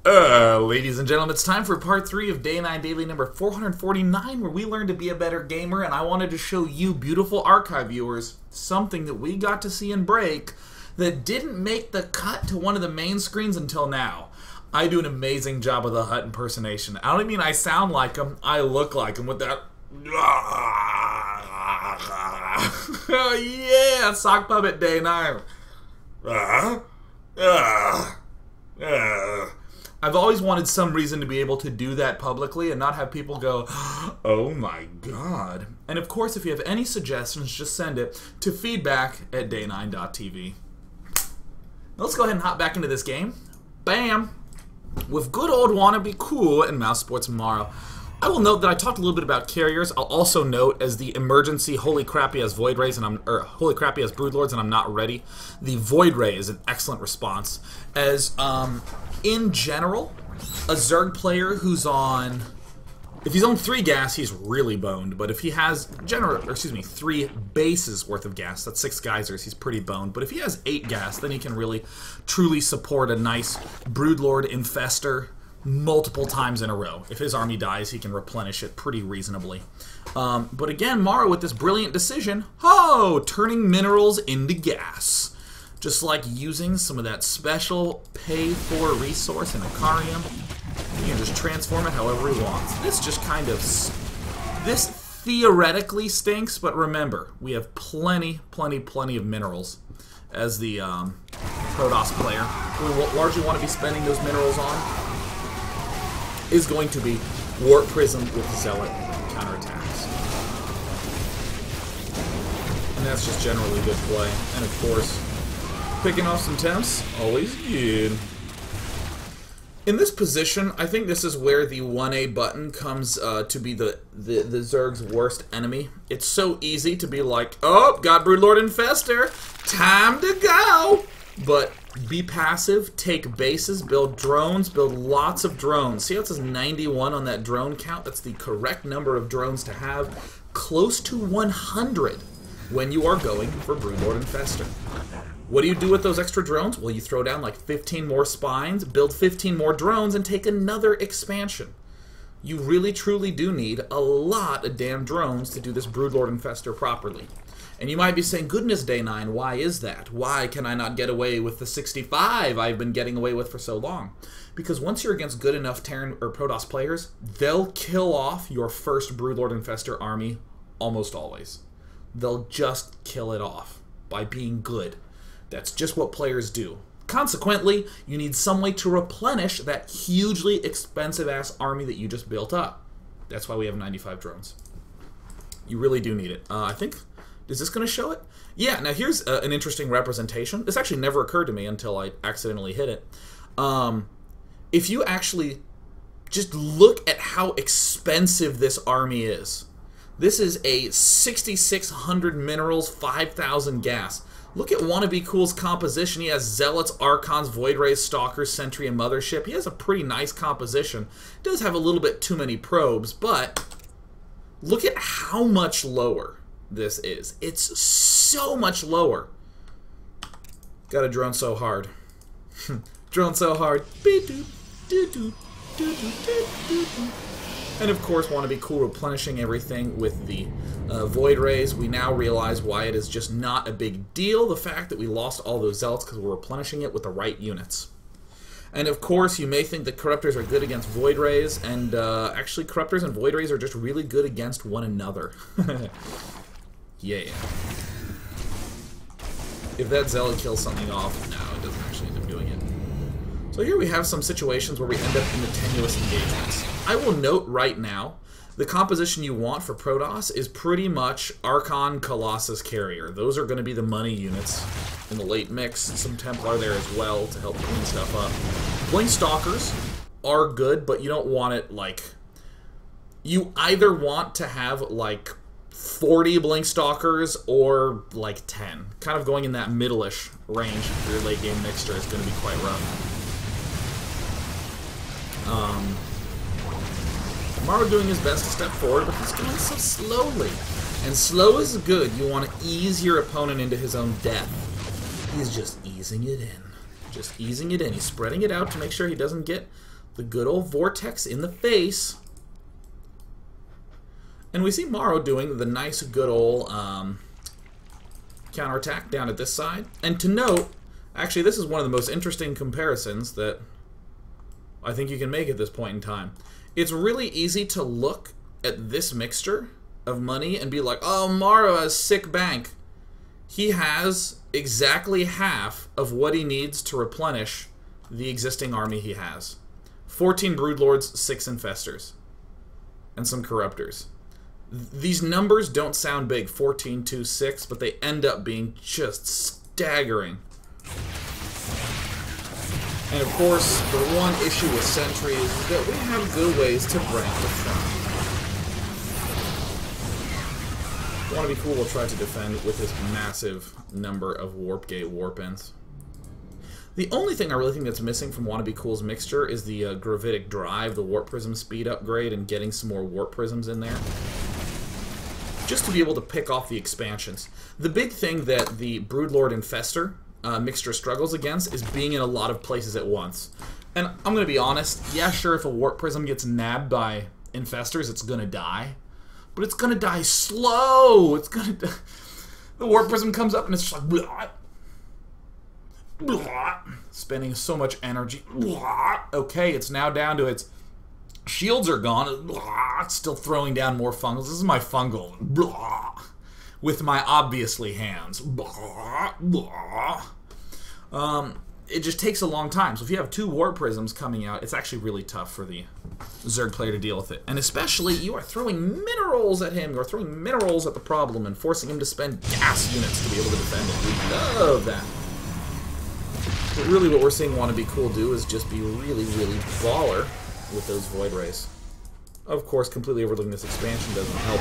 Ladies and gentlemen, it's time for part 3 of Day 9 Daily number 449, where we learn to be a better gamer, and I wanted to show you beautiful archive viewers something that we got to see in break that didn't make the cut to one of the main screens until now. I do an amazing job of the Hut impersonation. I don't mean I sound like him, I look like him with that... yeah, sock puppet Day 9. I've always wanted some reason to be able to do that publicly and not have people go, oh my god. And of course, if you have any suggestions, just send it to feedback@day9.tv. Let's go ahead and hop back into this game. Bam! With good old WannabeCool and Mouse Sports Morrow. I will note that I talked a little bit about carriers. I'll also note as the emergency holy crap he has Void Rays and holy crap he has Broodlords and I'm not ready. The Void Ray is an excellent response. As in general, a Zerg player who's on, if he's on 3 gas, he's really boned. But if he has 3 bases worth of gas, that's 6 geysers, he's pretty boned. But if he has 8 gas, then he can really truly support a nice Broodlord infester multiple times in a row. If his army dies, he can replenish it pretty reasonably. But again, Morrow with this brilliant decision, turning minerals into gas. Just like using some of that special pay-for resource in Icarium, you can just transform it however he wants. This just kind of... this theoretically stinks, but remember, we have plenty of minerals as the Protoss player. We largely want to be spending those minerals on is going to be Warp Prism with Zealot counterattacks. And that's just generally good play. And of course, picking off some temps, always good. In this position, I think this is where the 1A button comes to be the Zerg's worst enemy. It's so easy to be like, oh, got Broodlord Infester, time to go! But be passive, take bases, build drones, build lots of drones. See how it says 91 on that drone count? That's the correct number of drones to have. Close to 100 when you are going for Broodlord Infester. What do you do with those extra drones? Well, you throw down like 15 more spines, build 15 more drones, and take another expansion. You really truly do need a lot of damn drones to do this Broodlord Infester properly. And you might be saying, goodness, Day 9, why is that? Why can I not get away with the 65 I've been getting away with for so long? Because once you're against good enough Terran or Protoss players, they'll kill off your first Broodlord Infester army almost always. They'll just kill it off by being good. That's just what players do. Consequently, you need some way to replenish that hugely expensive-ass army that you just built up. That's why we have 95 drones. You really do need it. I think... is this going to show it? Yeah, now here's an interesting representation. This actually never occurred to me until I accidentally hit it. If you actually just look at how expensive this army is. This is a 6,600 minerals, 5,000 gas. Look at WannabeCool's composition. He has Zealots, Archons, Void Rays, Stalkers, Sentry, and Mothership. He has a pretty nice composition. Does have a little bit too many probes, but look at how much lower this is. It's so much lower. Gotta drone so hard. Drone so hard. And of course, WannabeCool replenishing everything with the Void Rays. We now realize why it is just not a big deal, the fact that we lost all those Zealots because we're replenishing it with the right units. And of course, you may think that Corruptors are good against Void Rays, and actually Corruptors and Void Rays are just really good against one another. Yeah. If that Zealot kills something off, no, it doesn't actually end up doing it. So here we have some situations where we end up in the tenuous engagements. I will note right now, the composition you want for Protoss is pretty much Archon, Colossus, Carrier. Those are going to be the money units in the late mix. Some Templar there as well to help clean stuff up. Blink Stalkers are good, but you don't want it like... you either want to have like 40 Blink Stalkers or like 10. Kind of going in that middle-ish range for your late game mixture is going to be quite rough. Morrow doing his best to step forward, but he's going so slowly. And slow is good. You want to ease your opponent into his own death. He's just easing it in. Just easing it in. He's spreading it out to make sure he doesn't get The good old vortex in the face. And we see Morrow doing the nice good old counterattack down at this side. And to note, actually this is one of the most interesting comparisons that I think you can make at this point in time. It's really easy to look at this mixture of money and be like, oh, Morrow has sick bank. He has exactly half of what he needs to replenish the existing army he has. 14 Broodlords, 6 Infestors, and some Corruptors. These numbers don't sound big, 14, 2, 6, but they end up being just staggering. And of course, the one issue with sentries is that we have good ways to break the front. Wannabecool will try to defend with his massive number of warp gate warp ends. The only thing I really think that's missing from Wannabecool's mixture is the gravitic drive, the warp prism speed upgrade, and getting some more warp prisms in there, just to be able to pick off the expansions. The big thing that the Broodlord Infestor mixture struggles against is being in a lot of places at once. And I'm going to be honest, yeah, sure, if a warp prism gets nabbed by Infestors, it's going to die. But it's going to die slow. It's going to... The warp prism comes up and it's just like... Blah, blah, spending so much energy. Blah. Okay, it's now down to its... Shields are gone. Blah, it's still throwing down more fungals. This is my fungal. Blah, with my obviously hands. Blah, blah. It just takes a long time. So if you have 2 warp prisms coming out, it's actually really tough for the Zerg player to deal with it. And especially, you are throwing minerals at him. You are throwing minerals at the problem and forcing him to spend gas units to be able to defend it. We love that. But really what we're seeing Wannabecool do is just be really, really baller with those Void Rays. Of course, completely overlooking this expansion doesn't help.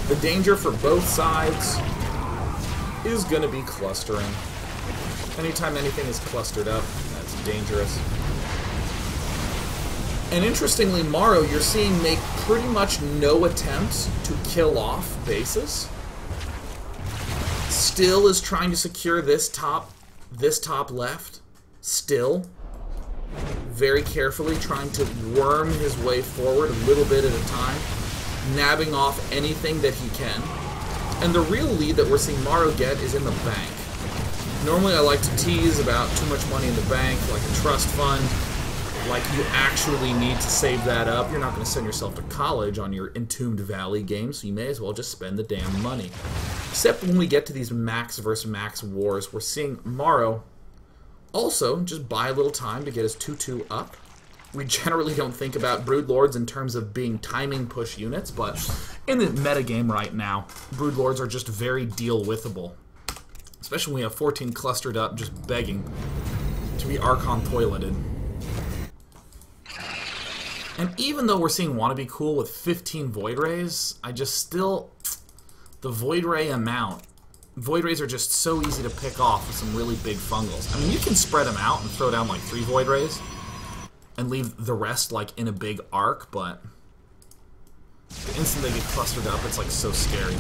The danger for both sides is going to be clustering. Anytime anything is clustered up, that's dangerous. And interestingly, Morrow, you're seeing make pretty much no attempts to kill off bases. Still is trying to secure this top left. Still. Very carefully trying to worm his way forward a little bit at a time. Nabbing off anything that he can. And the real lead that we're seeing Morrow get is in the bank. Normally I like to tease about too much money in the bank, like a trust fund, like you actually need to save that up. You're not going to send yourself to college on your Entombed Valley game, so you may as well just spend the damn money. Except when we get to these max versus max wars, we're seeing Morrow also just buy a little time to get his 2-2 up. We generally don't think about Broodlords in terms of being timing push units, but in the metagame right now, Broodlords are just very deal-withable. Especially when we have 14 clustered up, just begging to be Archon toileted. And even though we're seeing Wannabecool with 15 Void Rays, I just still... The Void Ray amount. Void Rays are just so easy to pick off with some really big fungals. I mean, you can spread them out and throw down like 3 Void Rays and leave the rest like in a big arc, but the instant they get clustered up, it's like so scary.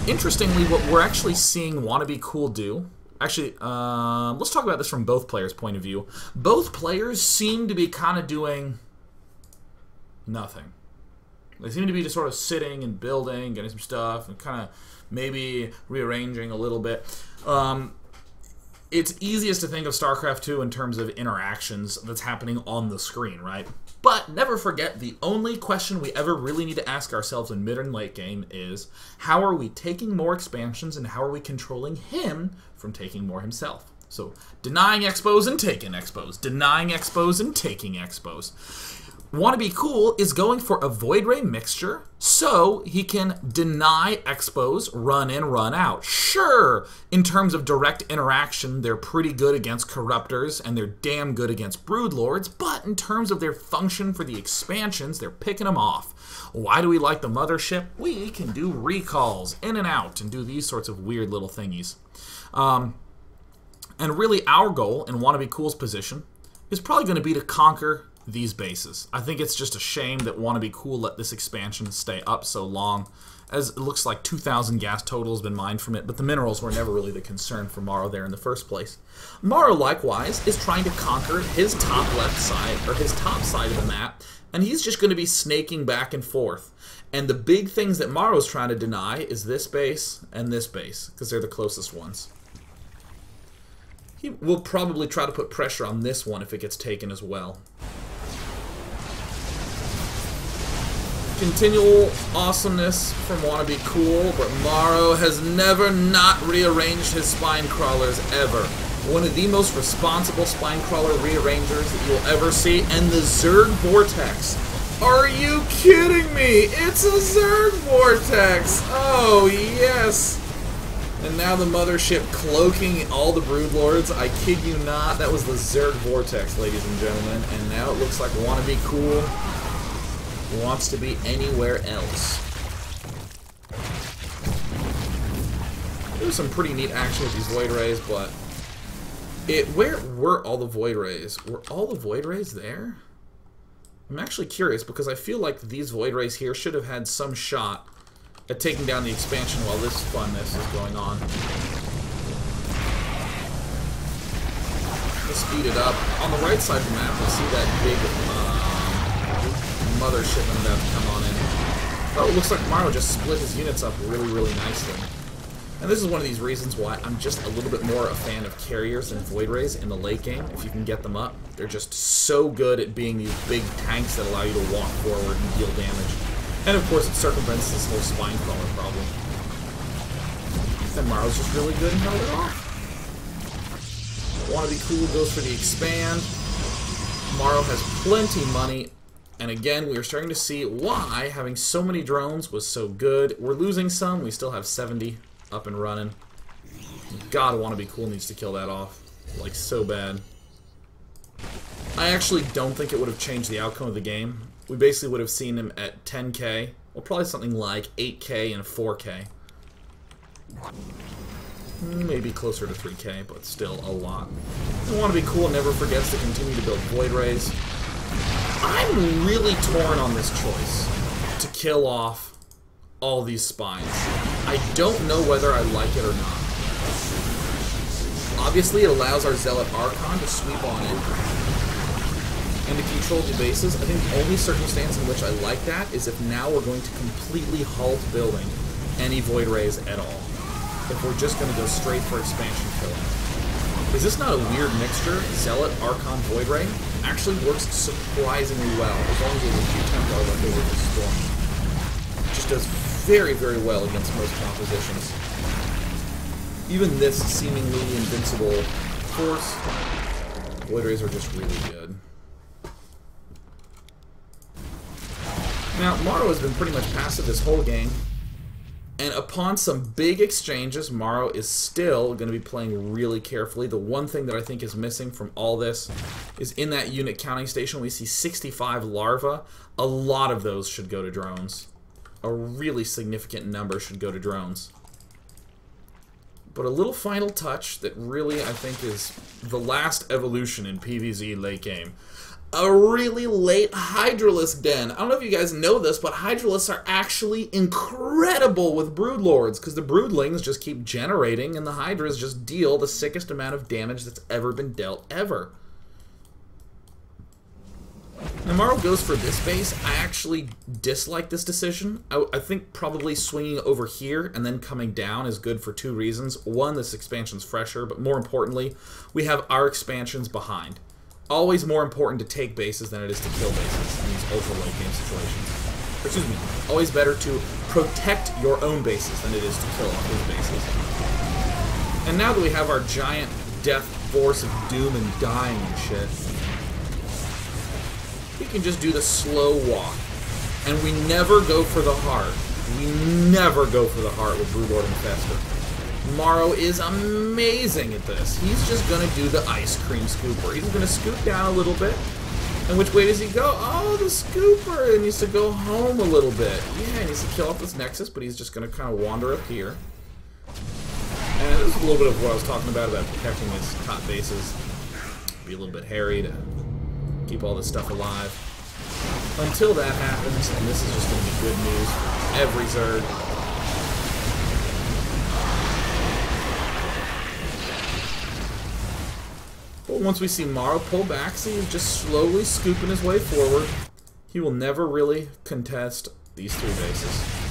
Interestingly, what we're actually seeing Wannabecool do, actually, let's talk about this from both players' point of view. Both players seem to be kind of doing nothing. They seem to be just sort of sitting and building, getting some stuff, and kind of maybe rearranging a little bit. It's easiest to think of StarCraft 2 in terms of interactions that's happening on the screen, right? But never forget, the only question we ever really need to ask ourselves in mid and late game is, how are we taking more expansions and how are we controlling him from taking more himself? So, denying expos and taking expos. Denying expos and taking expos. Wannabecool is going for a Void Ray mixture so he can deny expos, run in, run out. Sure, in terms of direct interaction, they're pretty good against Corruptors and they're damn good against Broodlords, but in terms of their function for the expansions, they're picking them off. Why do we like the Mothership? We can do recalls in and out and do these sorts of weird little thingies. And really our goal in Wannabecool's position is probably going to be to conquer these bases. I think it's just a shame that Wannabecool let this expansion stay up so long as it looks like 2,000 gas total has been mined from it, but the minerals were never really the concern for Morrow there in the first place. Morrow, likewise, is trying to conquer his top left side, or his top side of the map, and he's just going to be snaking back and forth. And the big things that Morrow's trying to deny is this base and this base, because they're the closest ones. He will probably try to put pressure on this one if it gets taken as well. Continual awesomeness from WannabeCool, but Morrow has never not rearranged his spine crawlers ever. One of the most responsible spine crawler rearrangers that you'll ever see, and the Zerg Vortex. Are you kidding me? It's a Zerg Vortex! Oh, yes! And now the mothership cloaking all the Broodlords. I kid you not, that was the Zerg Vortex, ladies and gentlemen. And now it looks like WannabeCool wants to be anywhere else. There's some pretty neat action with these Void Rays, but where were all the Void Rays? Were all the Void Rays there? I'm actually curious, because I feel like these Void Rays here should have had some shot at taking down the expansion while this funness is going on. Let's speed it up. On the right side of the map, we see that big mothership about to come on in. Oh, it looks like Morrow just split his units up really, really nicely. And this is one of these reasons why I'm just a little bit more a fan of carriers than Void Rays in the late game, if you can get them up. They're just so good at being these big tanks that allow you to walk forward and deal damage. And of course it circumvents this whole spine crawler problem. And Morrow's just really good and held it off. WannabeCool goes for the expand. Morrow has plenty money. And again, we are starting to see why having so many drones was so good. We're losing some. We still have 70 up and running. God, WannabeCool needs to kill that off. Like, so bad. I actually don't think it would have changed the outcome of the game. We basically would have seen him at 10k. Well, probably something like 8k and 4k. Maybe closer to 3k, but still a lot. WannabeCool never forgets to continue to build Void Rays. I'm really torn on this choice to kill off all these spines. I don't know whether I like it or not. Obviously, it allows our Zealot Archon to sweep on in and to control the bases. I think the only circumstance in which I like that is if now we're going to completely halt building any Void Rays at all. If we're just going to go straight for expansion killing. Is this not a weird mixture? Zealot, Archon, Void Ray actually works surprisingly well, as long as there's a few Templar left over to Storm. Just does very, very well against most compositions. Even this seemingly invincible force, Void Rays are just really good. Now, Morrow has been pretty much passive this whole game. And upon some big exchanges, Morrow is still going to be playing really carefully. The one thing that I think is missing from all this is in that unit counting station, we see 65 larvae. A lot of those should go to drones. A really significant number should go to drones. But a little final touch that really, I think, is the last evolution in PvZ late game. A really late Hydralisk den. I don't know if you guys know this, but Hydralisks are actually incredible with Broodlords, because the Broodlings just keep generating, and the Hydras just deal the sickest amount of damage that's ever been dealt, ever. Now, Morrow goes for this base. I actually dislike this decision. I think probably swinging over here and then coming down is good for two reasons. One, this expansion's fresher, but more importantly, we have our expansions behind. Always more important to take bases than it is to kill bases in these ultra late game situations. Excuse me, always better to protect your own bases than it is to kill off those bases. And now that we have our giant death force of doom and dying and shit, we can just do the slow walk. And we never go for the heart. We never go for the heart with Broodlord Infestor. Morrow is amazing at this. He's just going to do the ice cream scooper. He's going to scoop down a little bit. And which way does he go? Oh, the scooper! He needs to go home a little bit. Yeah, he needs to kill off this Nexus, but he's just going to kind of wander up here. And this is a little bit of what I was talking about protecting his top bases. Be a little bit hairy to keep all this stuff alive. Until that happens, and this is just going to be good news for every Zerg. But once we see Morrow pull back, see he's just slowly scooping his way forward. He will never really contest these 3 bases.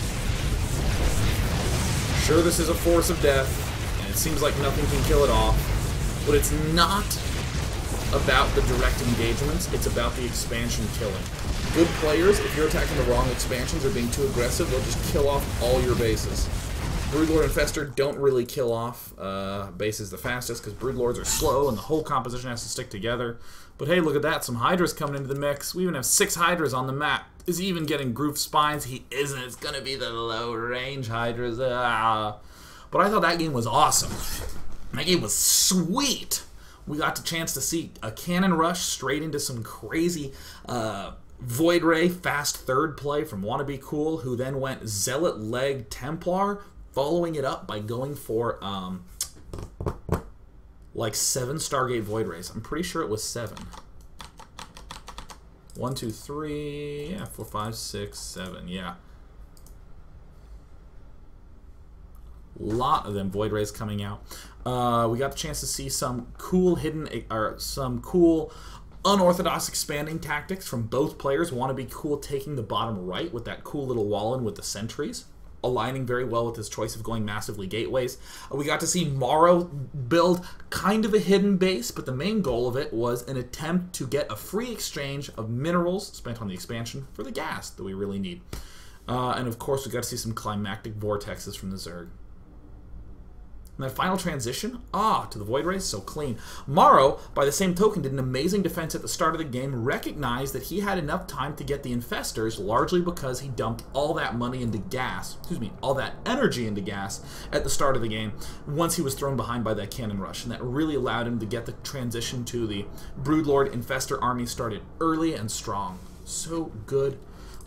Sure, this is a force of death, and it seems like nothing can kill it off, but it's not about the direct engagements, it's about the expansion killing. Good players, if you're attacking the wrong expansions or being too aggressive, they'll just kill off all your bases. Broodlord and Fester don't really kill off bases the fastest because Broodlords are slow and the whole composition has to stick together. But hey, look at that, some Hydras coming into the mix. We even have 6 Hydras on the map. Is he even getting Groove Spines? He isn't. It's going to be the low-range Hydras. But I thought that game was awesome. That game was sweet. We got the chance to see a cannon rush straight into some crazy Void Ray fast third play from WannabeCool, who then went Zealot Leg Templar, following it up by going for like 7 Stargate Void Rays. I'm pretty sure it was 7. 1, 2, 3, yeah, 4, 5, 6, 7, yeah. Lot of them Void Rays coming out. We got the chance to see some cool hidden, or some cool unorthodox expanding tactics from both players. WannabeCool taking the bottom right with that cool little wall in with the sentries, aligning very well with his choice of going massively gateways. We got to see Morrow build kind of a hidden base, but the main goal of it was an attempt to get a free exchange of minerals spent on the expansion for the gas that we really need. And of course, we got to see some climactic vortexes from the Zerg. And that final transition, to the Void Rays, so clean. Morrow, by the same token, did an amazing defense at the start of the game, recognized that he had enough time to get the Infestors, largely because he dumped all that money into gas, all that energy into gas at the start of the game, once he was thrown behind by that cannon rush. And that really allowed him to get the transition to the Broodlord Infestor army started early and strong. So good.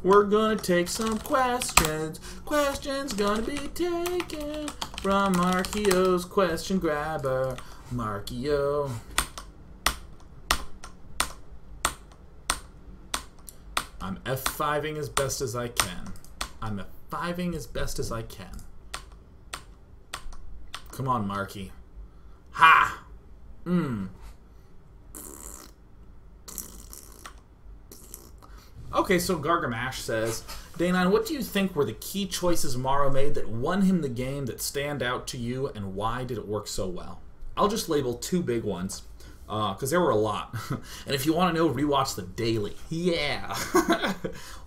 We're gonna take some questions. Questions gonna be taken from Markio's question grabber. Markio. I'm F5ing as best as I can. I'm F5ing as best as I can. Come on, Marky. Ha! Okay, so Gargamash says, Day9, what do you think were the key choices Morrow made that won him the game, that stand out to you, and why did it work so well? I'll just label 2 big ones, because there were a lot. And if you want to know, rewatch the daily. Yeah!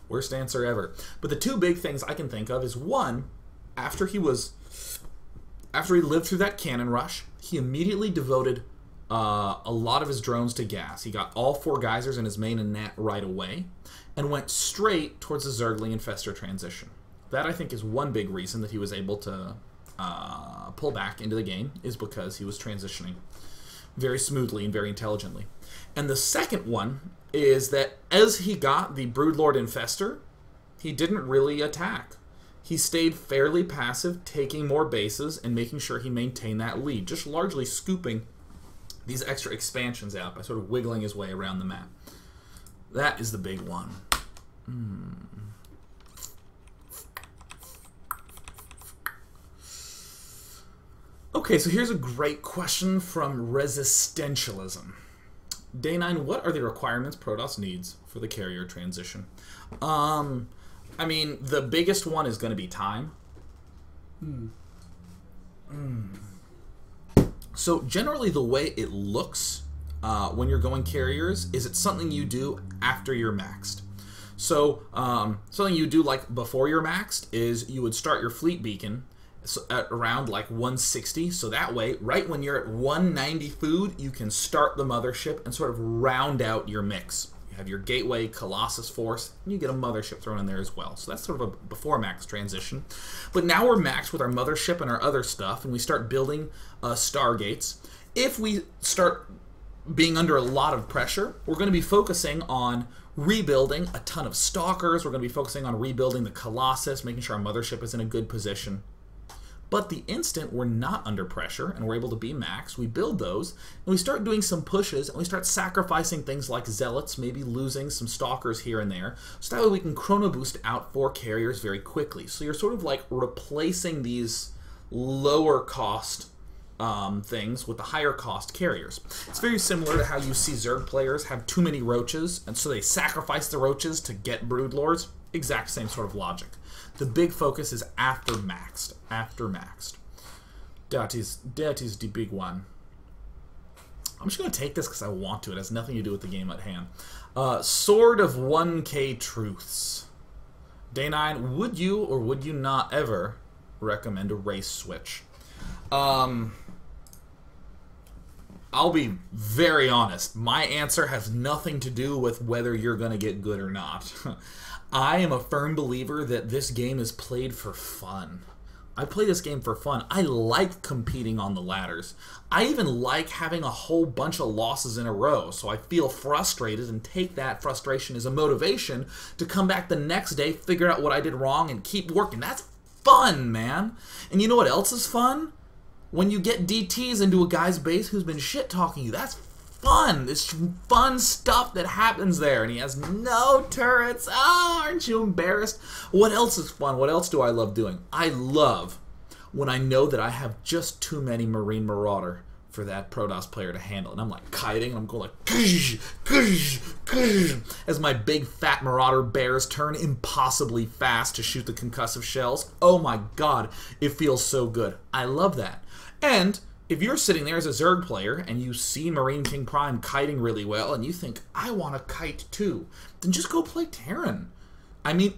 Worst answer ever. But the 2 big things I can think of is, 1, after he lived through that cannon rush, he immediately devoted a lot of his drones to gas. He got all 4 geysers in his main and net right away, and went straight towards the Zergling Infestor transition. That, I think, is one big reason that he was able to pull back into the game, is because he was transitioning very smoothly and very intelligently. And the second one is that as he got the Broodlord Infestor, he didn't really attack. He stayed fairly passive, taking more bases and making sure he maintained that lead, just largely scooping these extra expansions out by sort of wiggling his way around the map. That is the big one. Okay, so here's a great question from Resistentialism. Day9, what are the requirements Protoss needs for the carrier transition? I mean, the biggest one is going to be time. So generally the way it looks when you're going carriers is it's something you do after you're maxed. So something you do like before you're maxed is you would start your fleet beacon at around like 160, so that way right when you're at 190 food you can start the mothership and sort of round out your mix. You have your gateway Colossus force and you get a mothership thrown in there as well. So that's sort of a before max transition. But now we're maxed with our mothership and our other stuff, and we start building stargates. If we start being under a lot of pressure, we're going to be focusing on rebuilding a ton of stalkers. We're going to be focusing on rebuilding the Colossus, making sure our mothership is in a good position. But the instant we're not under pressure and we're able to be maxed, we build those, and we start doing some pushes, and we start sacrificing things like zealots, maybe losing some stalkers here and there, so that way we can chrono boost out 4 carriers very quickly. So you're sort of like replacing these lower cost things with the higher cost carriers. It's very similar to how you see Zerg players have too many roaches, and so they sacrifice the roaches to get broodlords. Exact same sort of logic. The big focus is after maxed. After maxed. That is the big one. I'm just going to take this because I want to. It has nothing to do with the game at hand. Sword of 1K Truths. Day 9, would you or would you not ever recommend a race switch? I'll be very honest. My answer has nothing to do with whether you're going to get good or not. I am a firm believer that this game is played for fun. I play this game for fun. I like competing on the ladders. I even like having a whole bunch of losses in a row, so I feel frustrated and take that frustration as a motivation to come back the next day, figure out what I did wrong, and keep working. That's fun, man. And you know what else is fun? When you get DTs into a guy's base who's been shit-talking you. That's fun. It's fun stuff that happens there. And he has no turrets. Oh, aren't you embarrassed? What else is fun? What else do I love doing? I love when I know that I have just too many Marine Marauder for that Protoss player to handle. And I'm like kiting, and I'm going like kush, kush, kush, as my big fat Marauder bears turn impossibly fast to shoot the concussive shells. Oh my god, it feels so good. I love that. And if you're sitting there as a Zerg player and you see Marine King Prime kiting really well and you think, I want to kite too, then just go play Terran. I mean,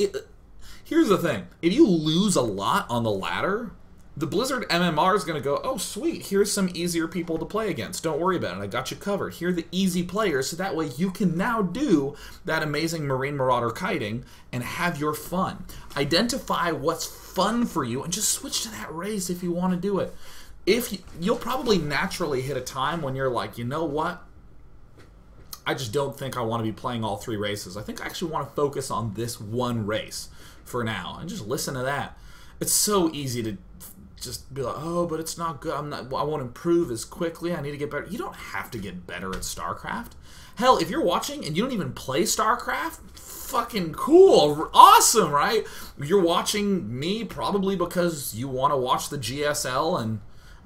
here's the thing. If you lose a lot on the ladder, the Blizzard MMR is going to go, oh sweet, here's some easier people to play against. Don't worry about it, I got you covered. Here are the easy players, so that way you can now do that amazing Marine Marauder kiting and have your fun. Identify what's fun for you and just switch to that race if you want to do it. You'll probably naturally hit a time when you're like, you know what? I just don't think I want to be playing all 3 races. I think I actually want to focus on this one race for now and just listen to that. It's so easy to just be like, oh, but it's not good. I won't improve as quickly. I need to get better. You don't have to get better at StarCraft. Hell, if you're watching and you don't even play StarCraft, fucking cool, awesome, right? You're watching me probably because you want to watch the GSL and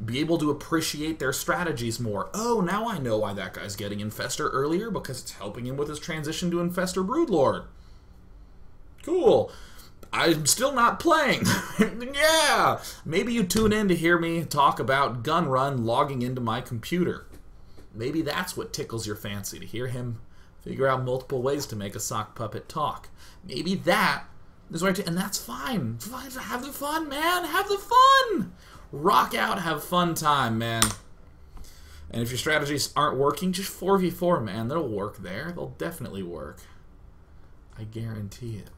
be able to appreciate their strategies more. Oh, now I know why that guy's getting Infestor earlier, because it's helping him with his transition to Infestor Broodlord. Cool. I'm still not playing. Yeah! Maybe you tune in to hear me talk about Gun Run logging into my computer. Maybe that's what tickles your fancy, to hear him figure out multiple ways to make a sock puppet talk. Maybe that is right, and that's fine. Have the fun, man. Have the fun. Rock out, have fun time, man. And if your strategies aren't working, just 4v4, man. They'll work there. They'll definitely work. I guarantee it.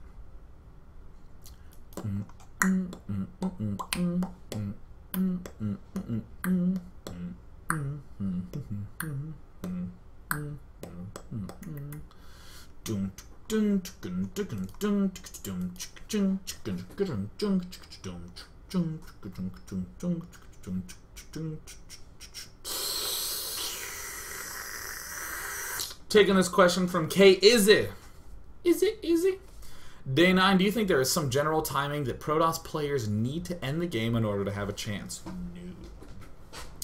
Taking this question from K. Is it? Day 9, do you think there is some general timing that Protoss players need to end the game in order to have a chance? No.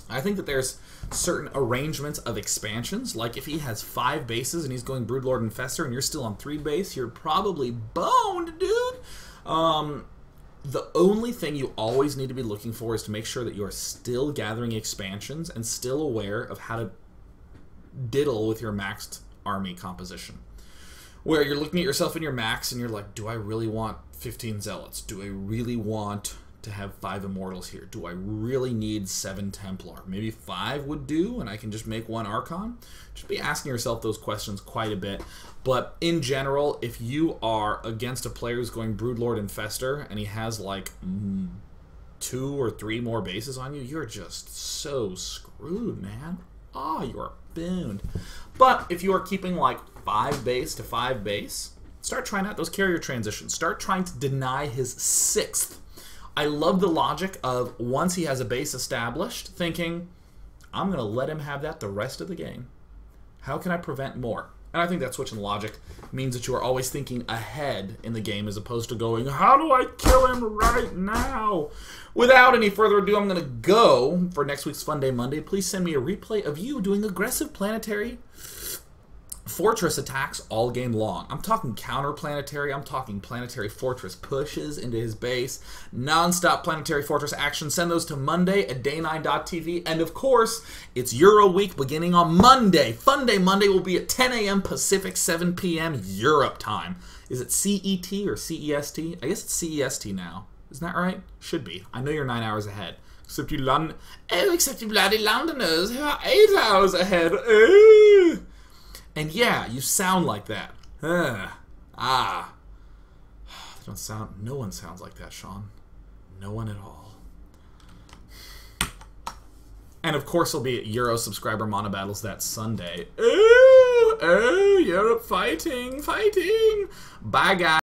I think that there's certain arrangements of expansions, like if he has 5 bases and he's going Broodlord and Infestor and you're still on 3 base, you're probably boned, dude. The only thing you always need to be looking for is to make sure that you're still gathering expansions and still aware of how to diddle with your maxed army composition. Where you're looking at yourself in your max and you're like, do I really want 15 Zealots? Do I really want to have 5 Immortals here? Do I really need 7 Templar? Maybe 5 would do and I can just make 1 Archon? Just be asking yourself those questions quite a bit. But in general, if you are against a player who's going Broodlord Infestor and he has like 2 or 3 more bases on you, you're just so screwed, man. Oh, you are boned. But if you are keeping like 5 base to 5 base, start trying out those carrier transitions. Start trying to deny his 6th I love the logic of once he has a base established, thinking, I'm going to let him have that the rest of the game. How can I prevent more? And I think that switch in logic means that you are always thinking ahead in the game as opposed to going, how do I kill him right now? Without any further ado, I'm going to go for next week's Fun Day Monday. Please send me a replay of you doing aggressive planetary fortress attacks all game long. I'm talking counterplanetary, I'm talking planetary fortress pushes into his base, non-stop planetary fortress action. Send those to Monday at day9.tv. And of course, it's Euro week beginning on Monday. Fun Day Monday will be at 10 a.m. Pacific, 7 p.m. Europe time. Is it CET or CEST? I guess it's CEST now. Isn't that right? Should be. I know you're 9 hours ahead. Except you London. Oh, except you bloody Londoners who are 8 hours ahead. And yeah, you sound like that. They don't sound. No one sounds like that, Sean. No one at all. And of course, it'll be at Euro subscriber mono battles that Sunday. Oh, Europe fighting. Bye, guys.